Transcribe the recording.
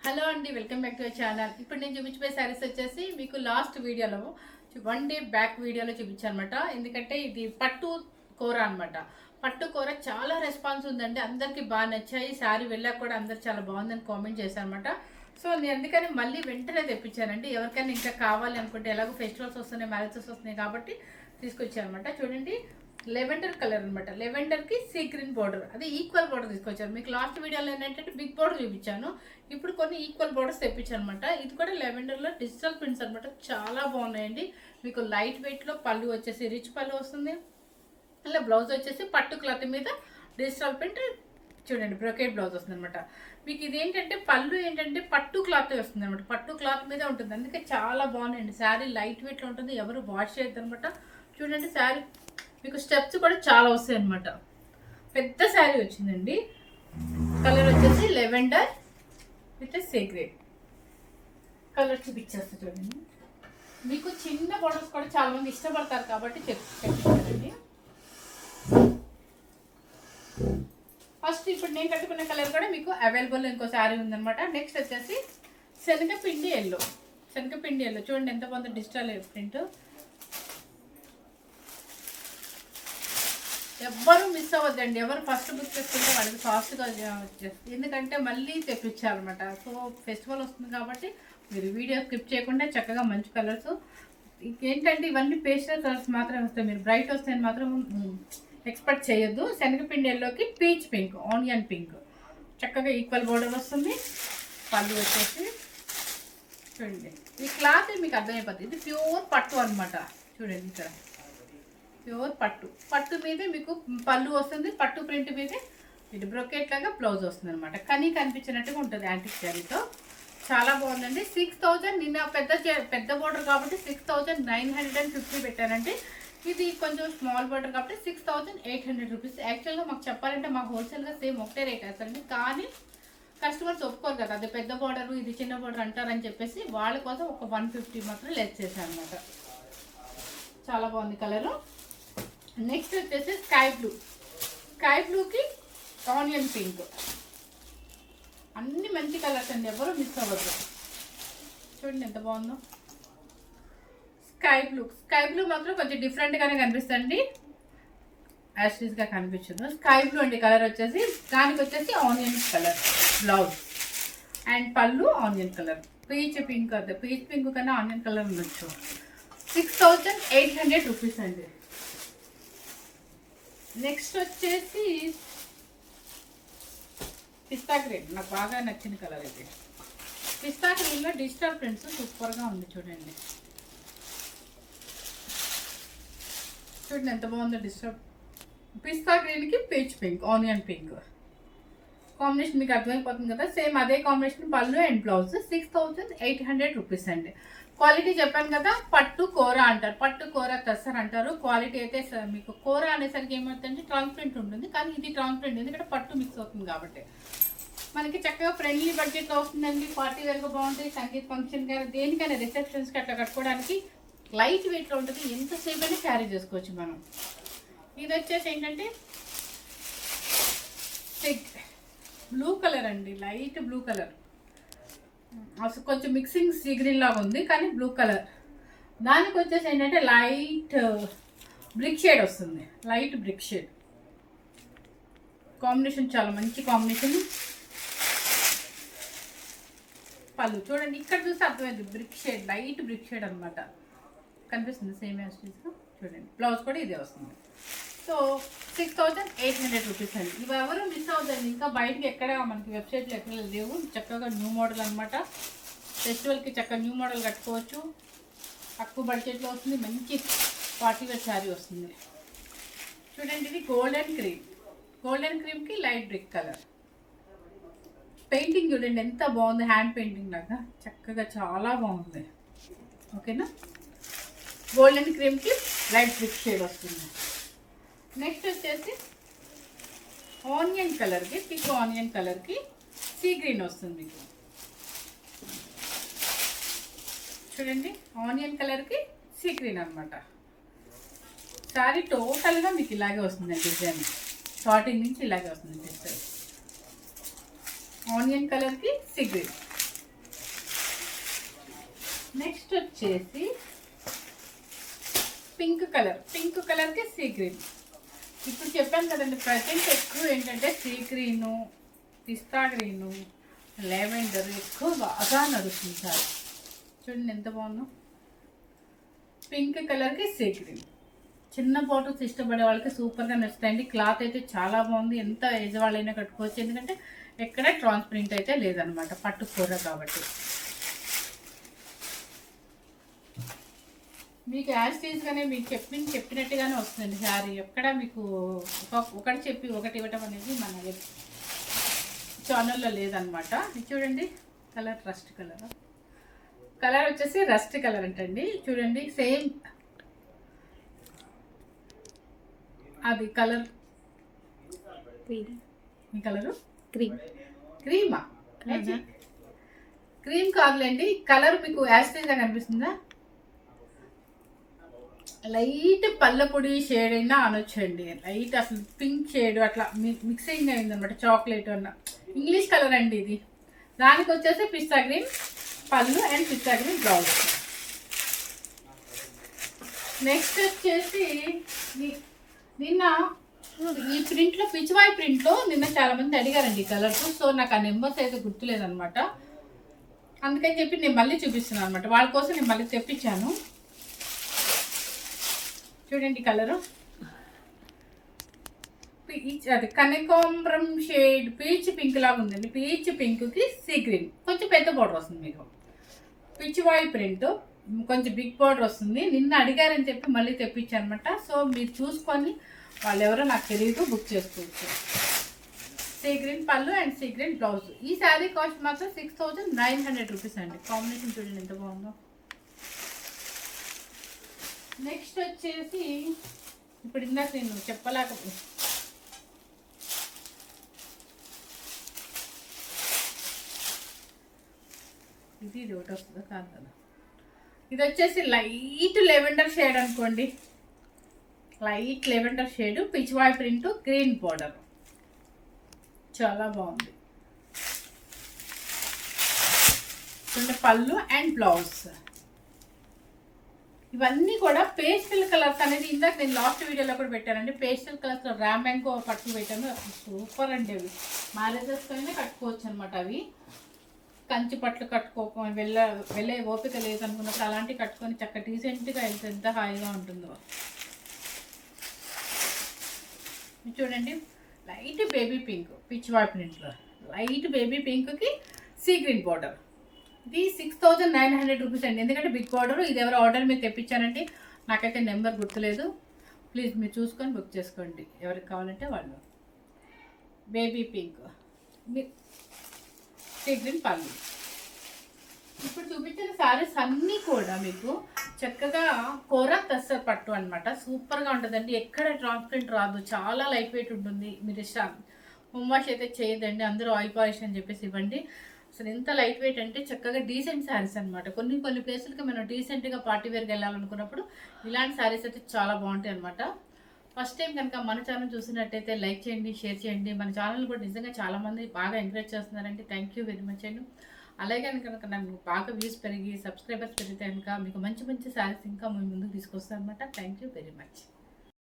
Hello అండి, welcome back to our channel. ఇప్పుడు నేను చూపించే శారీస్ వచ్చేసి మీకు లాస్ట్ వీడియోలో 1 డే బ్యాక్ వీడియోలో చూపించాను అనమాట. ఎందుకంటే ఇది పట్టు కూర అనమాట. పట్టు కూర చాలా రెస్పాన్స్ ఉందండి, అందరికీ బాగా నచ్చాయి. శారీ వెళ్ళాక కూడా అందరు చాలా బాగుందని కామెంట్ చేశారు అనమాట. సో నేను అందుకని మళ్ళీ వెంటనే తెప్పించానండి. ఎవరికైనా ఇంకా కావాలి అనుకుంటే, ఎలాగో ఫెస్టివల్స్ వస్తున్నాయి, మ్యారేజెస్ వస్తున్నాయి కాబట్టి తీసుకొచ్చాను అనమాట. చూడండి, లెవెండర్ కలర్ అనమాట. లెవెండర్కి సీ గ్రీన్ బోర్డర్, అది ఈక్వల్ బోర్డర్ తీసుకొచ్చాను. మీకు లాస్ట్ వీడియోలో ఏంటంటే బిగ్ బోర్డర్ చూపించాను, ఇప్పుడు కొన్ని ఈక్వల్ బోర్డర్స్ తెప్పించాను అనమాట. ఇది కూడా లెవెండర్లో డిజిటల్ ప్రింట్స్ అనమాట. చాలా బాగున్నాయండి. మీకు లైట్ వెయిట్లో పళ్ళు వచ్చేసి రిచ్ పళ్ళు వస్తుంది. అలా బ్లౌజ్ వచ్చేసి పట్టు క్లాత్ మీద డిజిటల్ ప్రింట్, చూడండి బ్రొకేట్ బ్లౌజ్ వస్తుంది అనమాట. మీకు ఇదేంటంటే పళ్ళు ఏంటంటే పట్టు క్లాత్ వస్తుంది అనమాట. పట్టు క్లాత్ మీద ఉంటుంది, అందుకే చాలా బాగున్నాయండి. శారీ లైట్ వెయిట్లో ఉంటుంది, ఎవరు వాష్ చేయొద్దు అనమాట. చూడండి శారీ మీకు స్టెప్స్ కూడా చాలా వస్తాయి అనమాట. పెద్ద శారీ వచ్చిందండి. కలర్ వచ్చేసి lavender with sea green colour చూపించేస్తా. చూడండి, మీకు చిన్న బోర్డర్స్ కూడా చాలా మంది ఇష్టపడతారు కాబట్టి చెప్తానండి. ఫస్ట్ ఇప్పుడు నేను కట్టుకున్న కలర్ కూడా మీకు అవైలబుల్ ఇంకో శారీ ఉందనమాట. నెక్స్ట్ వచ్చేసి శనగపిండి ఎల్లో. శనగపిండి ఎల్లో చూడండి ఎంత బాగుందో డిజిటల్ ప్రింట్. ఎవ్వరు మిస్ అవ్వద్దండి. ఎవరు ఫస్ట్ బుక్ చేసుకుంటే వాళ్ళకి ఫాస్ట్గా వచ్చేస్తుంది, ఎందుకంటే మళ్ళీ తెప్పించాలన్నమాట. సో ఫెస్టివల్ వస్తుంది కాబట్టి మీరు వీడియో స్కిప్ చేయకుండా చక్కగా మంచి కలర్స్. ఏంటంటే ఇవన్నీ పేస్టల్ కలర్స్ మాత్రమే వస్తాయి, మీరు బ్రైట్ వస్తాయని మాత్రం ఎక్స్పెక్ట్ చేయొద్దు. శనగపిండి ఎల్లోకి పీచ్ పింక్, ఆనియన్ పింక్, చక్కగా ఈక్వల్ బోర్డర్ వస్తుంది. పళ్ళు వచ్చేసి చూడండి, ఈ క్లాత్ మీకు అర్థమైపోతుంది. ఇది ప్యూర్ పట్టు అనమాట. చూడండి ఇక్కడ ప్యూర్ పట్టు, పట్టు మీదే మీకు పళ్ళు వస్తుంది. పట్టు ప్రింట్ మీదే ఇది బ్రొకెట్ లాగా బ్లౌజ్ వస్తుంది అనమాట. కానీ కనిపించినట్టుగా ఉంటుంది యాంటిక్ శారీతో. చాలా బాగుందండి. 6000 నిన్న పెద్ద బోర్డర్ కాబట్టి 6950 పెట్టానండి. ఇది కొంచెం స్మాల్ బోర్డర్ కాబట్టి 6800 రూపీస్. యాక్చువల్గా మాకు చెప్పాలంటే మాకు హోల్సేల్గా సేమ్ ఒకటే రేట్ వేస్తారండి, కానీ కస్టమర్స్ ఒప్పుకోరు కదా, అది పెద్ద బోర్డర్ ఇది చిన్న బోర్డర్ అంటారని చెప్పేసి వాళ్ళ కోసం ఒక 150 మాత్రం లెస్ చేశాను అనమాట. చాలా బాగుంది కలరు. నెక్స్ట్ వచ్చేసి స్కై బ్లూ. స్కై బ్లూకి ఆనియన్ పింక్, అన్ని మంచి కలర్స్ అండి, ఎవరు మిస్ అవ్వద్దు. చూడండి ఎంత బాగుందో స్కై బ్లూ. స్కై బ్లూ మాత్రం కొంచెం డిఫరెంట్గానే కనిపిస్తుంది, యాస్టీస్గా కనిపించదు. స్కై బ్లూ అండి కలర్ వచ్చేసి. దానికి వచ్చేసి ఆనియన్ కలర్ బ్లౌజ్ అండ్ పళ్ళు ఆనియన్ కలర్. పీచ్ పింక్, అదే పీచ్ పింక్ కన్నా ఆనియన్ కలర్ ఉండొచ్చు. 6800 రూపీస్ అండి. నెక్స్ట్ వచ్చేసి పిస్తా గ్రీన్, నాకు బాగా నచ్చిన కలర్ ఇది. పిస్తా గ్రీన్లో డిజిటల్ ప్రింట్స్ సూపర్గా ఉంది. చూడండి చూడండి ఎంత బాగుందో డిజిటల్. పిస్తా గ్రీన్కి peach pink, onion pink combination మీకు అర్థమైపోతుంది కదా. సేమ్ అదే కాంబినేషన్ పళ్ళు అండ్ బ్లౌజ్. 6800 రూపీస్ అండి. క్వాలిటీ చెప్పాను కదా, పట్టు కూర అంటారు, పట్టు కూర తస్సర్ అంటారు. క్వాలిటీ అయితే మీకు కూర అనేసరికి ఏమవుతుందంటే ట్రాన్స్పరెంట్ ఉంటుంది, కానీ ఇది ట్రాన్స్పరెంట్ ఎందుకంటే పట్టు మిక్స్ అవుతుంది కాబట్టి మనకి చక్కగా ఫ్రెండ్లీ బడ్జెట్లో వస్తుందండి. పార్టీ వేర్గా బాగుంటుంది, సంగీత్ ఫంక్షన్ కానీ దేనికైనా రిసెప్షన్స్కి అట్లా కట్టుకోవడానికి లైట్ వెయిట్లో ఉంటుంది, ఎంతసేపు అయినా క్యారీ చేసుకోవచ్చు మనం. ఇది వచ్చేసి ఏంటంటే బ్లూ కలర్ అండి, లైట్ బ్లూ కలర్. అసలు కొంచెం మిక్సింగ్ సీ గ్రీన్ లాగా ఉంది, కానీ బ్లూ కలర్. దానికి వచ్చేసి ఏంటంటే లైట్ బ్రిక్ షేడ్ వస్తుంది, లైట్ బ్రిక్ షేడ్ కాంబినేషన్, చాలా మంచి కాంబినేషన్. పళ్ళు చూడండి, ఇక్కడ చూస్తే అర్థమైంది, brick shade, light brick shade అనమాట కనిపిస్తుంది, సేమ్ యాస్టీస్గా. చూడండి బ్లౌజ్ కూడా ఇదే వస్తుంది. సో 6800 రూపీస్ అండి. ఇవి ఎవరు మిస్ అవుతుంది, ఇంకా బయటకి ఎక్కడ మనకి వెబ్సైట్లో ఎక్కడ లేవు. చక్కగా న్యూ మోడల్ అనమాట. ఫెస్టివల్కి చక్కగా న్యూ మోడల్ కట్టుకోవచ్చు, తక్కువ బడ్జెట్లో వస్తుంది, మంచి పార్టీ వేర్ శారీ వస్తుంది. చూడండి ఇది గోల్డెన్ క్రీమ్, గోల్డెన్ క్రీమ్కి లైట్ బ్రిక్ కలర్. పెయింటింగ్ చూడండి ఎంత బాగుంది, హ్యాండ్ పెయింటింగ్ లాగా చక్కగా చాలా బాగుంది. ఓకేనా, గోల్డెన్ క్రీమ్కి లైట్ బ్రిక్ షేడ్ వస్తుంది. నెక్స్ట్ వచ్చేసి ఆనియన్ కలర్కి, థిక్ ఆనియన్ కలర్కి సీ గ్రీన్ వస్తుంది మీకు. చూడండి ఆనియన్ కలర్కి సీ గ్రీన్ అనమాట. శారీ టోటల్గా మీకు ఇలాగే వస్తుంది డిజైన్, స్టార్టింగ్ నుంచి ఇలాగే వస్తుంది డిజైన్. ఆనియన్ కలర్కి సీ గ్రీన్. నెక్స్ట్ వచ్చేసి పింక్ కలర్కి సీ గ్రీన్. ఇప్పుడు చెప్పాను కదండి, ప్రజెంట్ ఎక్కువ ఏంటంటే సీ గ్రీను, పిస్తా గ్రీను, లెవెండర్ ఎక్కువ బాగా నడుస్తుంది సార్. చూడండి ఎంత బాగుందో. పింక్ కలర్కి సీ గ్రీన్. చిన్న బాటిల్స్ ఇష్టపడే వాళ్ళకి సూపర్గా నచ్చుతాయండి. క్లాత్ అయితే చాలా బాగుంది, ఎంత ఏజ్ వాళ్ళైనా కట్టుకోవచ్చు. ఎందుకంటే ఎక్కడ ట్రాన్స్పరెంట్ అయితే లేదనమాట, పట్టు కూర కాబట్టి. మీకు యాజ్ టీజ్గానే మీకు చెప్పినట్టుగానే వస్తుందండి శారీ. ఎక్కడ మీకు ఒకటి చెప్పి ఒకటి ఇవ్వటం అనేది మన ఛానల్లో లేదనమాట. ఇది చూడండి కలర్, రస్ట్ కలర్ వచ్చేసి రస్ట్ కలర్ అంటండి. చూడండి సేమ్ అది కలర్. ఈ కలరు క్రీమా? క్రీమ్ కాదులేండి, కలర్ మీకు యాస్టేజ్గా కనిపిస్తుందా? లైట్ పల్లపొడి షేడ్ అయినా అనొచ్చండి. లైట్ అసలు పింక్ షేడ్ అట్లా మిక్సింగ్ అయిందనమాట, చాక్లెట్ అన్న. ఇంగ్లీష్ కలర్ అండి ఇది. దానికి వచ్చేసి పిస్తా గ్రీన్ పళ్ళు and pista green blouse. Next వచ్చేసి నిన్న ఈ ప్రింట్లో, పిచ్చివాయి ప్రింట్లో నిన్న చాలామంది అడిగారండి ఈ కలర్స్. సో నాకు ఆ నెంబర్స్ అయితే గుర్తులేదనమాట, అందుకని చెప్పి నేను మళ్ళీ చూపిస్తున్నాను అనమాట. వాళ్ళ కోసం నేను మళ్ళీ తెప్పించాను. చూడండి కలరు, అది కనకాంబరం షేడ్ పీచ్ పింక్ లాగా ఉందండి. పీచ్ పింక్కి సీ గ్రీన్, కొంచెం పెద్ద బార్డర్ వస్తుంది మీకు. పిచ్చివాయి ప్రింట్ కొంచెం బిగ్ బార్డర్ వస్తుంది. నిన్న అడిగారని చెప్పి మళ్ళీ తెప్పించాను అనమాట. సో మీరు చూసుకొని, వాళ్ళు ఎవరో నాకు తెలియదు, బుక్ చేసుకోవచ్చు. సీ గ్రీన్ పళ్ళు అండ్ సీ గ్రీన్ బ్లౌజ్. ఈ శారీ కాస్ట్ మాత్రం 6900 రూపీస్ అండి. కాంబినేషన్ చూడండి ఎంత బాగుందో. నెక్స్ట్ వచ్చేసి ఇప్పుడు ఇందాక నేను చెప్పలేకపోతే, ఇది ఒకటి వస్తుందా కాదు కదా. ఇది వచ్చేసి లైట్ లెవెండర్ షేడ్ అనుకోండి, light lavender shade, పిచ్చివాయి print, green border, చాలా బాగుంది. పళ్ళు అండ్ బ్లౌజ్. ఇవన్నీ కూడా పేస్టల్ కలర్స్ అనేది ఇందాక నేను లాస్ట్ వీడియోలో కూడా పెట్టానండి. పేస్టల్ కలర్స్లో ర్యాంబ్యాంకో పట్టు పెట్టాను, సూపర్ అండి. అవి మ్యారేజెస్కైనా కట్టుకోవచ్చు అనమాట. అవి కంచి పట్లు కట్టుకోక వెళ్ళే ఓపిక లేదనుకున్నప్పుడు అలాంటివి కట్టుకొని చక్క డీసెంట్గా వెళ్తే ఎంత హాయిగా ఉంటుందో. చూడండి లైట్ బేబీ పింక్, పిచ్చివాయి ప్రింట్లో లైట్ బేబీ పింక్కి సీ గ్రీన్ బార్డర్. ఇది 6900 రూపీస్ అండి. ఎందుకంటే బిగ్ బార్డర్. ఇది ఎవరు ఆర్డర్ మీరు తెప్పించారండి, నాకైతే నెంబర్ గుర్తులేదు. ప్లీజ్ మీరు చూసుకొని బుక్ చేసుకోండి, ఎవరికి కావాలంటే వాళ్ళు. బేబీ పింక్, సీ గ్రీన్ పళ్ళు. ఇప్పుడు చూపించిన శారీస్ అన్నీ కూడా మీకు చక్కగా కోరా తస్సర్ పట్టు అనమాట. సూపర్గా ఉంటుందండి, ఎక్కడ ట్రాన్స్పరెంట్ రాదు, చాలా లైట్ వెయిట్ ఉంటుంది. మీరు ఇష్టం హోమ్ వాష్ అయితే చేయదండి, అందరూ ఆయిల్ పాలిష్ అని చెప్పేసి ఇవ్వండి. అసలు ఎంత లైట్ వెయిట్ అంటే చక్కగా డీసెంట్ శారీస్ అనమాట. కొన్ని ప్లేసులకి మనం డీసెంట్గా పార్టీ వేర్కి వెళ్ళాలనుకున్నప్పుడు ఇలాంటి శారీస్ అయితే చాలా బాగుంటాయి అనమాట. ఫస్ట్ టైం కనుక మన ఛానల్ చూసినట్టయితే లైక్ చేయండి, షేర్ చేయండి. మన ఛానల్ కూడా నిజంగా చాలామంది బాగా ఎంకరేజ్ చేస్తున్నారండి. థ్యాంక్ యూ వెరీ మచ్ అండి. అలాగే కనుక నాకు బాగా వ్యూస్ పెరిగి సబ్స్క్రైబర్స్ పెరిగితే కనుక మీకు మంచి మంచి శారీస్ ఇంకా మీ ముందుకు తీసుకొస్తాను అనమాట. Thank you very much.